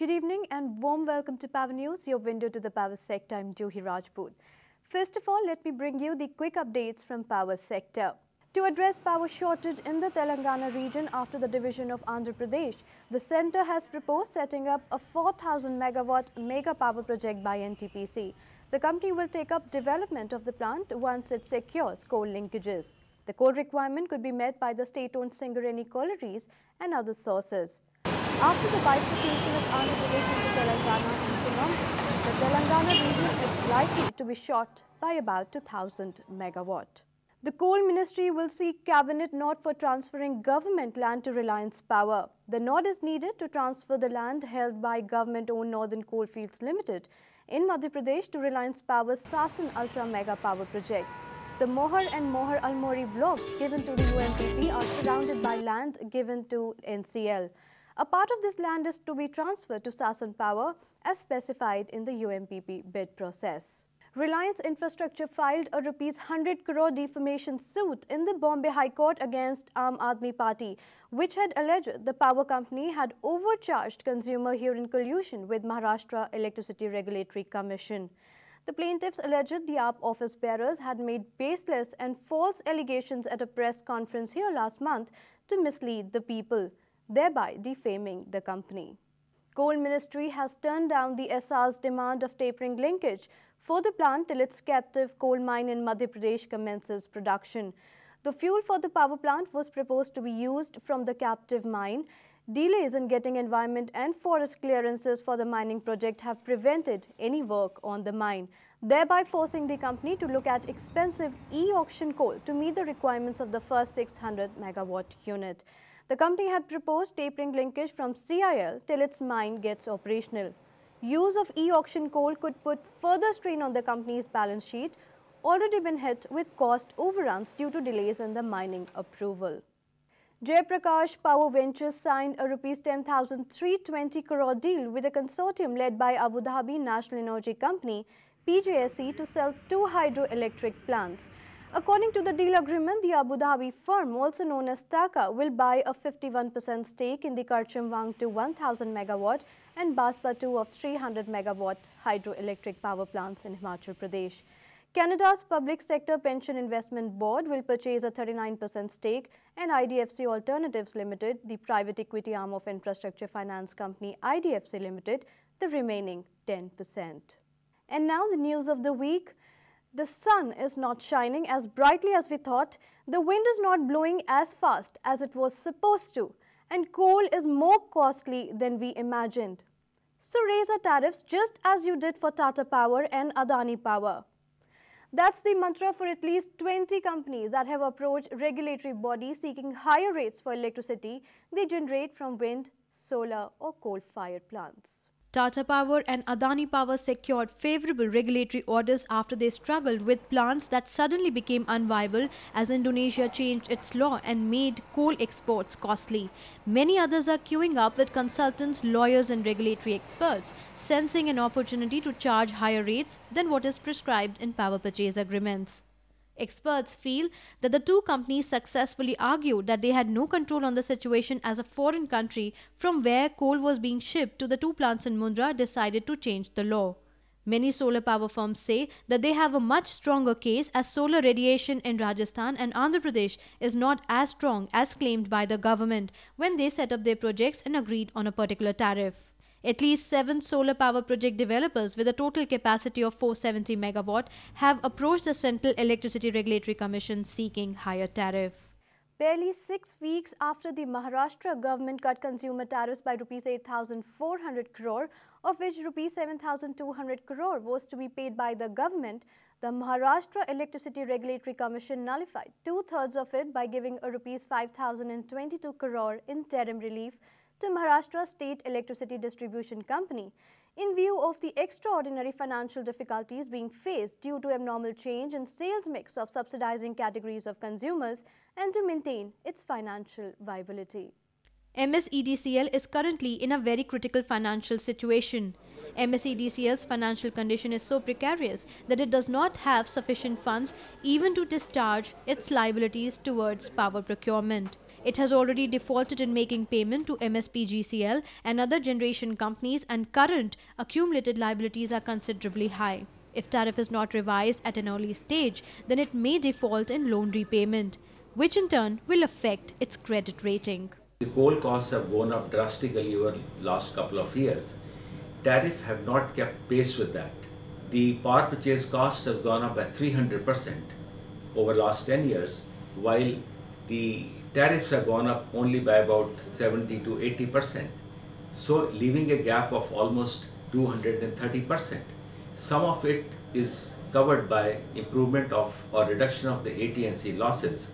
Good evening and warm welcome to Power News, your window to the power sector. I'm Juhi Rajput. First of all, let me bring you the quick updates from power sector. To address power shortage in the Telangana region after the division of Andhra Pradesh, the centre has proposed setting up a 4,000 megawatt mega power project by NTPC. The company will take up development of the plant once it secures coal linkages. The coal requirement could be met by the state-owned Singareni collieries and other sources. After the bifurcation of Andhra Pradesh into Telangana and Singambu, the Telangana region is likely to be short by about 2,000 megawatt. The Coal Ministry will seek Cabinet nod for transferring government land to Reliance Power. The nod is needed to transfer the land held by government-owned Northern Coalfields Limited in Madhya Pradesh to Reliance Power's Sasan Ultra Mega Power Project. The Mohar and Mohar Almori blocks given to the UMPP are surrounded by land given to NCL. A part of this land is to be transferred to Sasan Power as specified in the UMPP bid process. Reliance Infrastructure filed a ₹100 crore defamation suit in the Bombay High Court against Aam Aadmi Party, which had alleged the power company had overcharged consumer in collusion with Maharashtra Electricity Regulatory Commission. The plaintiffs alleged the AAP office bearers had made baseless and false allegations at a press conference here last month to mislead the people, thereby defaming the company. Coal Ministry has turned down the SR's demand of tapering linkage for the plant till its captive coal mine in Madhya Pradesh commences production. The fuel for the power plant was proposed to be used from the captive mine. Delays in getting environment and forest clearances for the mining project have prevented any work on the mine, thereby forcing the company to look at expensive e-auction coal to meet the requirements of the first 600 megawatt unit. The company had proposed tapering linkage from CIL till its mine gets operational. Use of e-auction coal could put further strain on the company's balance sheet, already been hit with cost overruns due to delays in the mining approval. Jayaprakash Power Ventures signed a ₹10,320 crore deal with a consortium led by Abu Dhabi National Energy Company (PJSE) to sell 2 hydroelectric plants. According to the deal agreement, the Abu Dhabi firm, also known as TAQA, will buy a 51% stake in the Karcham Wangtoo to 1,000 megawatt and Baspa 2 of 300 megawatt hydroelectric power plants in Himachal Pradesh. Canada's Public Sector Pension Investment Board will purchase a 39% stake and IDFC Alternatives Limited, the private equity arm of infrastructure finance company IDFC Limited, the remaining 10%. And now the news of the week. The sun is not shining as brightly as we thought, the wind is not blowing as fast as it was supposed to, and coal is more costly than we imagined. So raise our tariffs just as you did for Tata Power and Adani Power. That's the mantra for at least 20 companies that have approached regulatory bodies seeking higher rates for electricity they generate from wind, solar or coal-fired plants. Tata Power and Adani Power secured favorable regulatory orders after they struggled with plants that suddenly became unviable as Indonesia changed its law and made coal exports costly. Many others are queuing up with consultants, lawyers and regulatory experts, sensing an opportunity to charge higher rates than what is prescribed in power purchase agreements. Experts feel that the two companies successfully argued that they had no control on the situation as a foreign country from where coal was being shipped to the two plants in Mundra decided to change the law. Many solar power firms say that they have a much stronger case as solar radiation in Rajasthan and Andhra Pradesh is not as strong as claimed by the government when they set up their projects and agreed on a particular tariff. At least 7 solar power project developers with a total capacity of 470 megawatt have approached the Central Electricity Regulatory Commission seeking higher tariff. Barely 6 weeks after the Maharashtra government cut consumer tariffs by ₹8,400 crore, of which ₹7,200 crore was to be paid by the government, the Maharashtra Electricity Regulatory Commission nullified 2/3 of it by giving a ₹5,022 crore interim relief to Maharashtra State Electricity Distribution Company in view of the extraordinary financial difficulties being faced due to abnormal change in sales mix of subsidizing categories of consumers and to maintain its financial viability. MSEDCL is currently in a very critical financial situation. MSEDCL's financial condition is so precarious that it does not have sufficient funds even to discharge its liabilities towards power procurement. It has already defaulted in making payment to MSPGCL and other generation companies, and current accumulated liabilities are considerably high. If tariff is not revised at an early stage, then it may default in loan repayment, which in turn will affect its credit rating. The coal costs have gone up drastically over the last couple of years. Tariff have not kept pace with that. The power purchase cost has gone up by 300% over the last 10 years, while the tariffs have gone up only by about 70 to 80%. So leaving a gap of almost 230%. Some of it is covered by improvement of or reduction of the AT&C losses,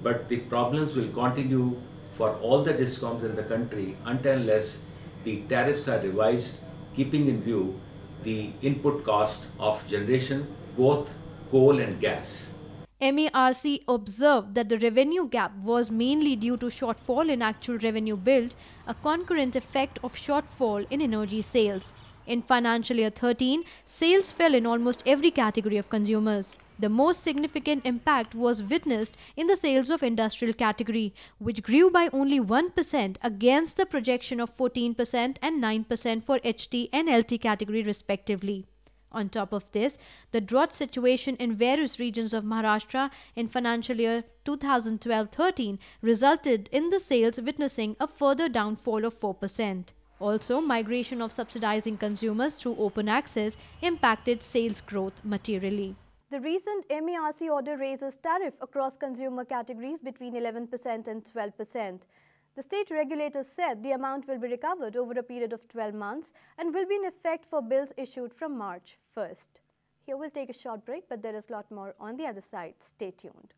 but the problems will continue for all the DISCOMs in the country unless the tariffs are revised, keeping in view the input cost of generation, both coal and gas. MERC observed that the revenue gap was mainly due to shortfall in actual revenue billed, a concurrent effect of shortfall in energy sales. In financial year 13, sales fell in almost every category of consumers. The most significant impact was witnessed in the sales of industrial category, which grew by only 1% against the projection of 14% and 9% for HT and LT category respectively. On top of this, the drought situation in various regions of Maharashtra in financial year 2012-13 resulted in the sales witnessing a further downfall of 4%. Also, migration of subsidizing consumers through open access impacted sales growth materially. The recent MERC order raises tariff across consumer categories between 11% and 12%. The state regulator said the amount will be recovered over a period of 12 months and will be in effect for bills issued from March 1st. Here we'll take a short break, but there is a lot more on the other side. Stay tuned.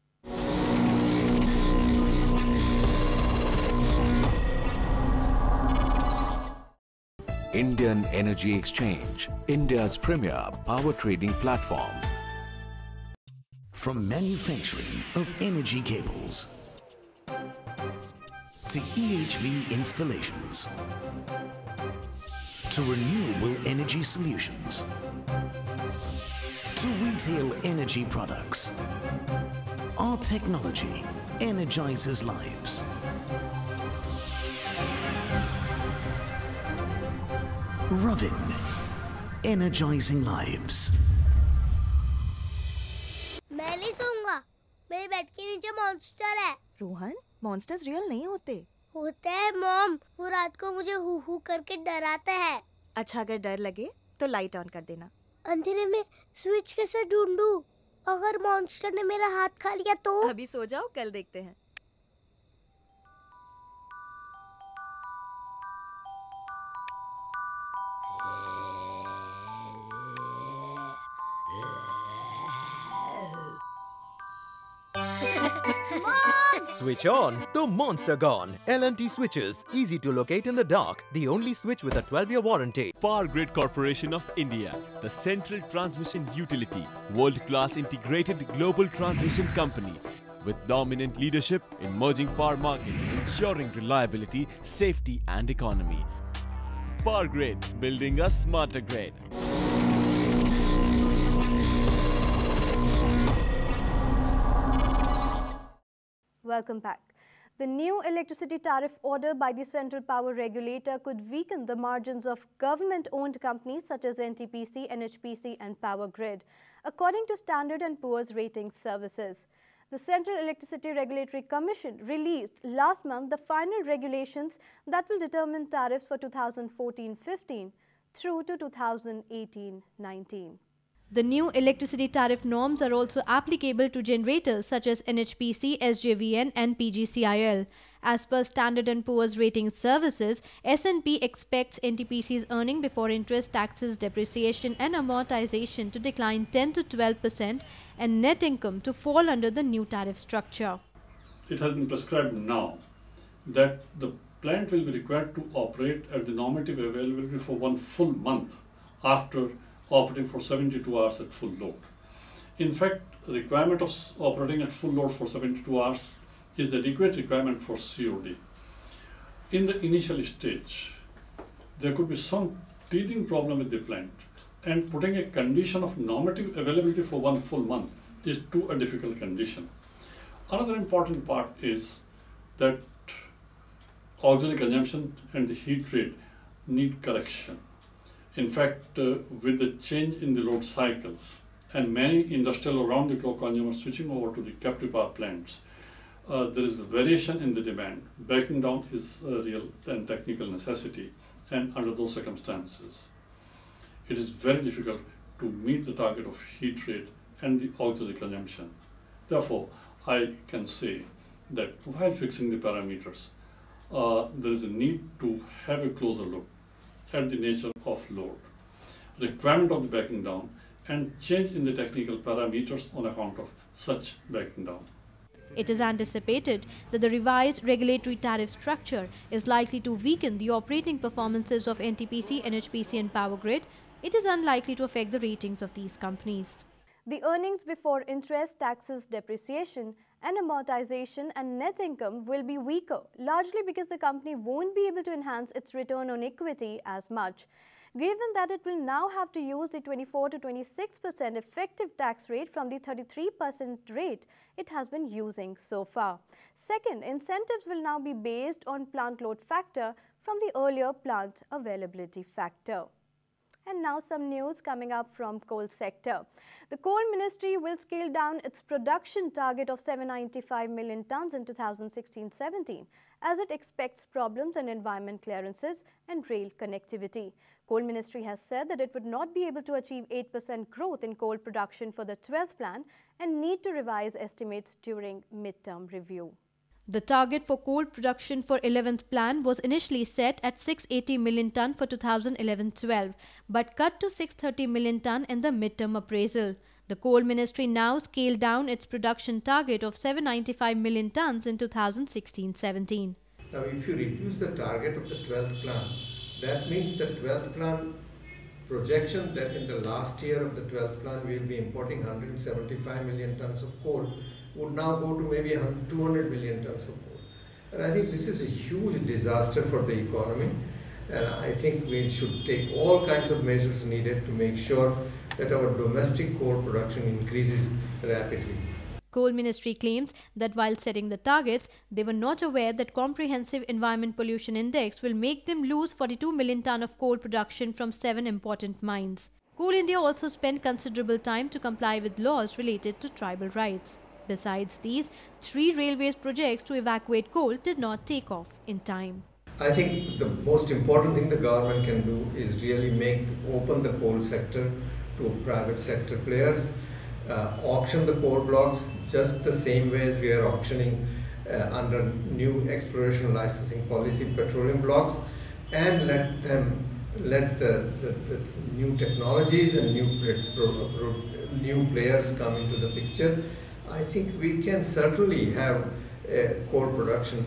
Indian Energy Exchange, India's premier power trading platform. From manufacturing of energy cables to EHV installations to renewable energy solutions to retail energy products, our technology energizes lives. Ravin, energizing lives. मैं नहीं सोऊंगा, मेरे bed के नीचे monster है। Rohan, monsters real नहीं होते। होते हैं मॉम, वो रात को मुझे हु हु करके डराता है। अच्छा, अगर डर लगे तो लाइट ऑन कर देना। अंधेरे में स्विच कैसे ढूंढूं? अगर मॉन्स्टर ने मेरा हाथ खा लिया तो? अभी सो जाओ, कल देखते हैं। Switch on, the monster gone. L&T switches, easy to locate in the dark. The only switch with a 12-year warranty. Power Grid Corporation of India, the central transmission utility, world-class integrated global transmission company with dominant leadership in emerging power market, ensuring reliability, safety and economy. Power Grid, building a smarter grid. Welcome back. The new electricity tariff order by the Central Power Regulator could weaken the margins of government-owned companies such as NTPC, NHPC and Power Grid, according to Standard & Poor's Rating Services. The Central Electricity Regulatory Commission released last month the final regulations that will determine tariffs for 2014-15 through to 2018-19. The new electricity tariff norms are also applicable to generators such as NHPC, SJVN and PGCIL. As per Standard & Poor's Rating Services, S&P expects NTPC's earning before interest, taxes, depreciation and amortization to decline 10 to 12% and net income to fall under the new tariff structure. It has been prescribed now that the plant will be required to operate at the normative availability for 1 full month after operating for 72 hours at full load. In fact, the requirement of operating at full load for 72 hours is the adequate requirement for COD. In the initial stage, there could be some teething problem with the plant, and putting a condition of normative availability for 1 full month is too a difficult condition. Another important part is that auxiliary consumption and the heat rate need correction. In fact, with the change in the load cycles and many industrial around the clock consumers switching over to the captive power plants, there is a variation in the demand. Backing down is a real and technical necessity, and under those circumstances, it is very difficult to meet the target of heat rate and the auxiliary consumption. Therefore, I can say that while fixing the parameters, there is a need to have a closer look at the nature of load, requirement of the backing down, and change in the technical parameters on account of such backing down. It is anticipated that the revised regulatory tariff structure is likely to weaken the operating performances of NTPC, NHPC and Power Grid. It is unlikely to affect the ratings of these companies. The earnings before interest, taxes, depreciation and amortization and net income will be weaker, largely because the company won't be able to enhance its return on equity as much. Given that it will now have to use the 24 to 26% effective tax rate from the 33% rate it has been using so far. Second, incentives will now be based on plant load factor from the earlier plant availability factor. And now some news coming up from coal sector. The Coal Ministry will scale down its production target of 795 million tonnes in 2016-17 as it expects problems in environment clearances and rail connectivity. Coal Ministry has said that it would not be able to achieve 8% growth in coal production for the 12th plan and need to revise estimates during mid-term review. The target for coal production for 11th plan was initially set at 680 million tonne for 2011-12, but cut to 630 million tonne in the mid-term appraisal. The Coal Ministry now scaled down its production target of 795 million tonnes in 2016-17. Now, if you reduce the target of the 12th plan, that means the 12th plan projection that in the last year of the 12th plan we will be importing 175 million tonnes of coal would now go to maybe 200 million tonnes of coal. And I think this is a huge disaster for the economy, and I think we should take all kinds of measures needed to make sure that our domestic coal production increases rapidly. Coal Ministry claims that while setting the targets, they were not aware that Comprehensive Environment Pollution Index will make them lose 42 million tonne of coal production from 7 important mines. Coal India also spent considerable time to comply with laws related to tribal rights. Besides these, 3 railways projects to evacuate coal did not take off in time. I think the most important thing the government can do is really open the coal sector to private sector players, auction the coal blocks just the same way as we are auctioning under new exploration licensing policy petroleum blocks, and let the new technologies and new players come into the picture. I think we can certainly have coal production,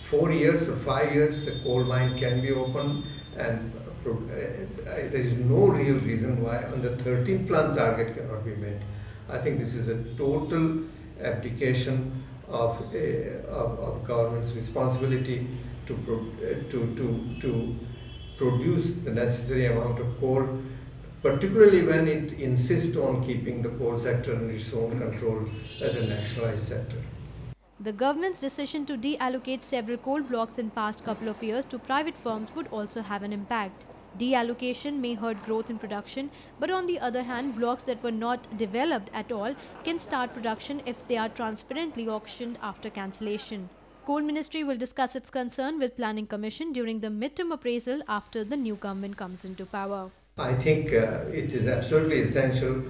4 years or 5 years, a coal mine can be opened, and there is no real reason why on the 13th plan target cannot be met. I think this is a total abdication of government's responsibility to produce the necessary amount of coal, particularly when it insists on keeping the coal sector under its own control as a nationalized sector. The government's decision to deallocate several coal blocks in past couple of years to private firms would also have an impact. Deallocation may hurt growth in production, but on the other hand, blocks that were not developed at all can start production if they are transparently auctioned after cancellation. Coal Ministry will discuss its concern with Planning Commission during the midterm appraisal after the new government comes into power. I think it is absolutely essential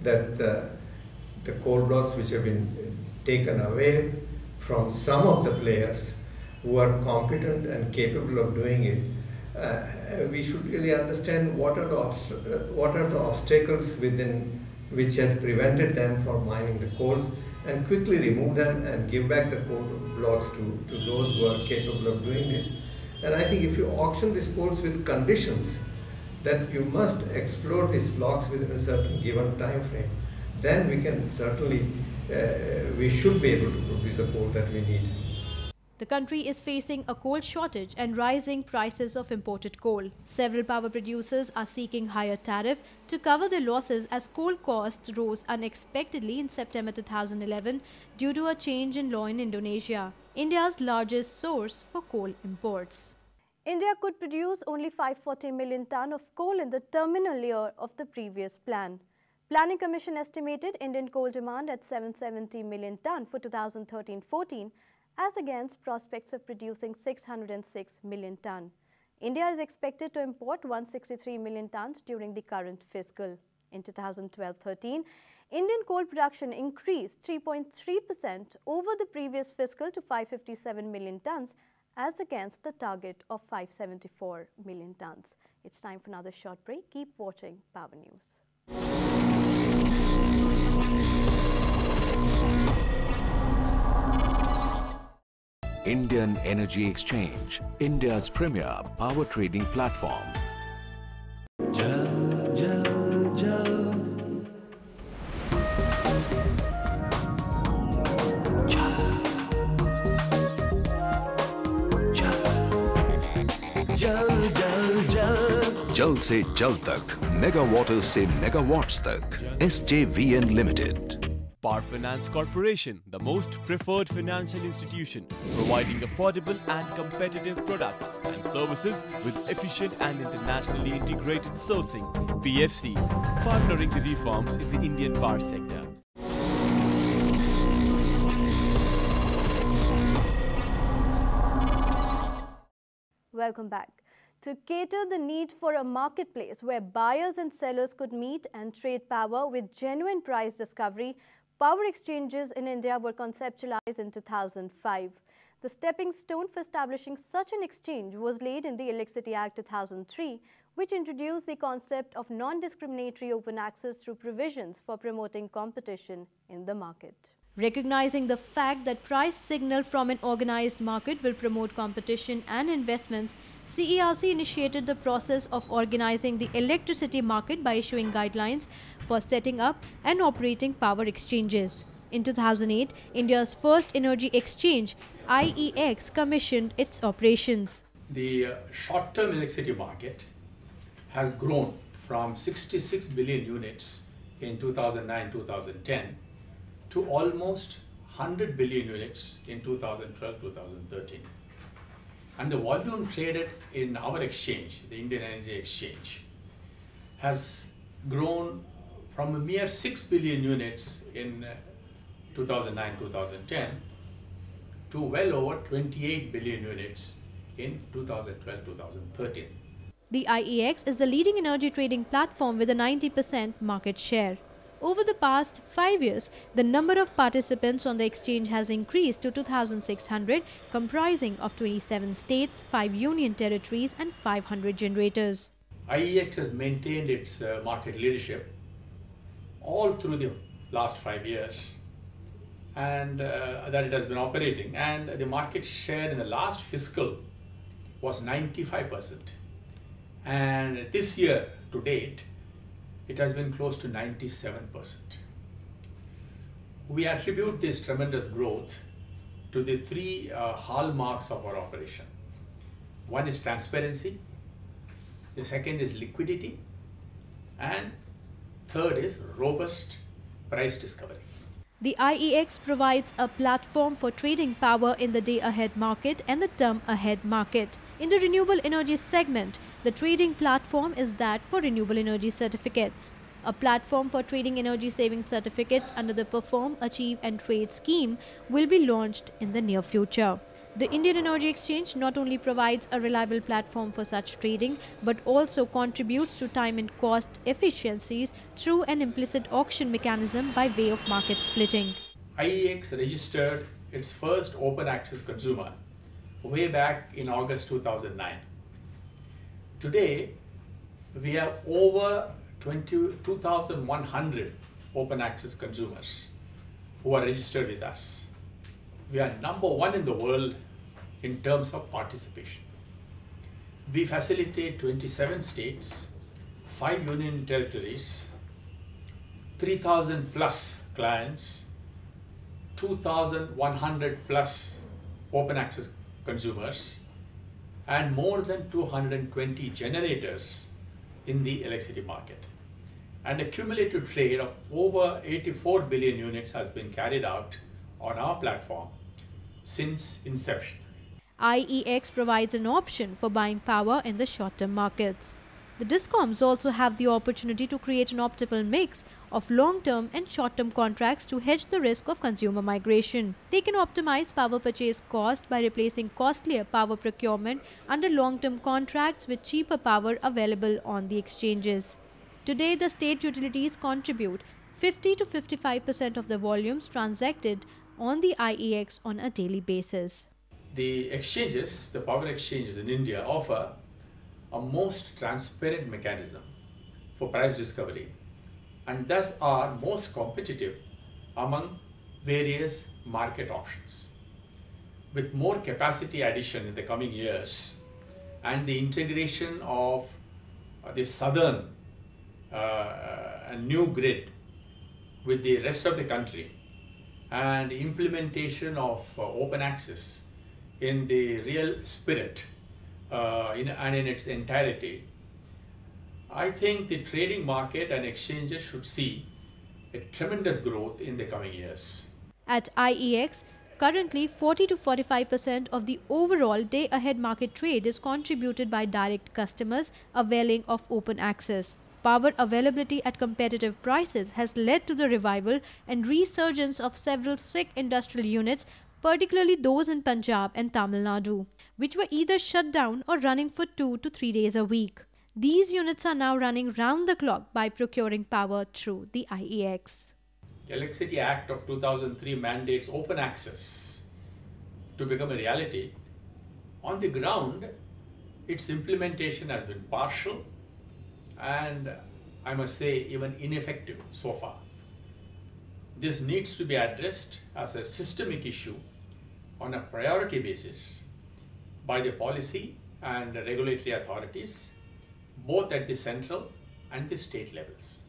that the coal blocks which have been taken away from some of the players who are competent and capable of doing it, we should really understand what are the obstacles within which have prevented them from mining the coals, and quickly remove them and give back the coal blocks to those who are capable of doing this. And I think if you auction these coals with conditions that you must explore these blocks within a certain given time frame, then we can certainly, we should be able to produce the coal that we need. The country is facing a coal shortage and rising prices of imported coal. Several power producers are seeking higher tariff to cover their losses as coal costs rose unexpectedly in September 2011 due to a change in law in Indonesia, India's largest source for coal imports. India could produce only 540 million tonne of coal in the terminal year of the previous plan. Planning Commission estimated Indian coal demand at 770 million tonne for 2013-14 as against prospects of producing 606 million tonne. India is expected to import 163 million tonnes during the current fiscal. In 2012-13, Indian coal production increased 3.3% over the previous fiscal to 557 million tonnes as against the target of 574 million tonnes. It's time for another short break. Keep watching Power News. Indian Energy Exchange, India's premier power trading platform. Jal, jal, jal. जल से जल तक, मेगावाटर्स से megawatts तक, SJVN Limited. Power Finance Corporation, the most preferred financial institution, providing affordable and competitive products and services with efficient and internationally integrated sourcing. PFC, partnering the reforms in the Indian power sector. Welcome back. To cater the need for a marketplace where buyers and sellers could meet and trade power with genuine price discovery, power exchanges in India were conceptualized in 2005. The stepping stone for establishing such an exchange was laid in the Electricity Act 2003, which introduced the concept of non-discriminatory open access through provisions for promoting competition in the market. Recognizing the fact that price signal from an organized market will promote competition and investments, CERC initiated the process of organizing the electricity market by issuing guidelines for setting up and operating power exchanges. In 2008, India's first energy exchange, IEX, commissioned its operations. The short-term electricity market has grown from 66 billion units in 2009-2010 to almost 100 billion units in 2012-2013. And the volume traded in our exchange, the Indian Energy Exchange, has grown from a mere 6 billion units in 2009-2010 to well over 28 billion units in 2012-2013. The IEX is the leading energy trading platform with a 90% market share. Over the past 5 years, the number of participants on the exchange has increased to 2,600, comprising of 27 states, 5 union territories and 500 generators. IEX has maintained its market leadership all through the last 5 years and that it has been operating, and the market share in the last fiscal was 95%, and this year to date it has been close to 97%. We attribute this tremendous growth to the three hallmarks of our operation. One is transparency, the second is liquidity, and third is robust price discovery. The IEX provides a platform for trading power in the day-ahead market and the term-ahead market. In the renewable energy segment, the trading platform is that for renewable energy certificates. A platform for trading energy saving certificates under the Perform, Achieve and Trade scheme will be launched in the near future. The Indian Energy Exchange not only provides a reliable platform for such trading, but also contributes to time and cost efficiencies through an implicit auction mechanism by way of market splitting. IEX registered its first open access consumer way back in August 2009. Today, we have over 2,100 open access consumers who are registered with us. We are #1 in the world in terms of participation. We facilitate 27 states, 5 union territories, 3,000 plus clients, 2,100 plus open access consumers and more than 220 generators in the electricity market. And a cumulative trade of over 84 billion units has been carried out on our platform since inception. IEX provides an option for buying power in the short-term markets. The DISCOMs also have the opportunity to create an optimal mix of long-term and short-term contracts to hedge the risk of consumer migration. They can optimize power purchase cost by replacing costlier power procurement under long-term contracts with cheaper power available on the exchanges. Today, the state utilities contribute 50 to 55% of the volumes transacted on the IEX on a daily basis. The exchanges, the power exchanges in India, offer a most transparent mechanism for price discovery and thus are most competitive among various market options. With more capacity addition in the coming years and the integration of the southern new grid with the rest of the country and implementation of open access in the real spirit and in its entirety, I think the trading market and exchanges should see a tremendous growth in the coming years. At IEX, currently 40 to 45% of the overall day-ahead market trade is contributed by direct customers availing of open access. Power availability at competitive prices has led to the revival and resurgence of several SIC industrial units, particularly those in Punjab and Tamil Nadu, which were either shut down or running for 2 to 3 days a week. These units are now running round the clock by procuring power through the IEX. The Electricity Act of 2003 mandates open access to become a reality. On the ground, its implementation has been partial and, I must say, even ineffective so far. This needs to be addressed as a systemic issue on a priority basis by the policy and regulatory authorities, both at the central and the state levels.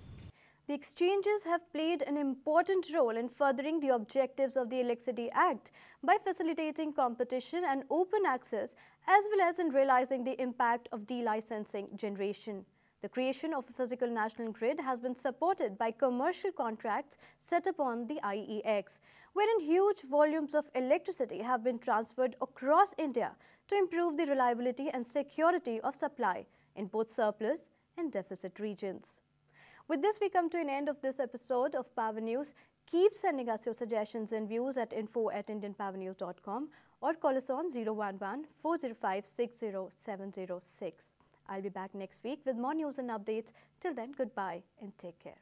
The exchanges have played an important role in furthering the objectives of the Electricity Act by facilitating competition and open access, as well as in realizing the impact of delicensing generation. The creation of a physical national grid has been supported by commercial contracts set upon the IEX, wherein huge volumes of electricity have been transferred across India to improve the reliability and security of supply in both surplus and deficit regions. With this, we come to an end of this episode of Power News. Keep sending us your suggestions and views at info@indianpowernews.com or call us on 011-405-60706. I'll be back next week with more news and updates. Till then, goodbye and take care.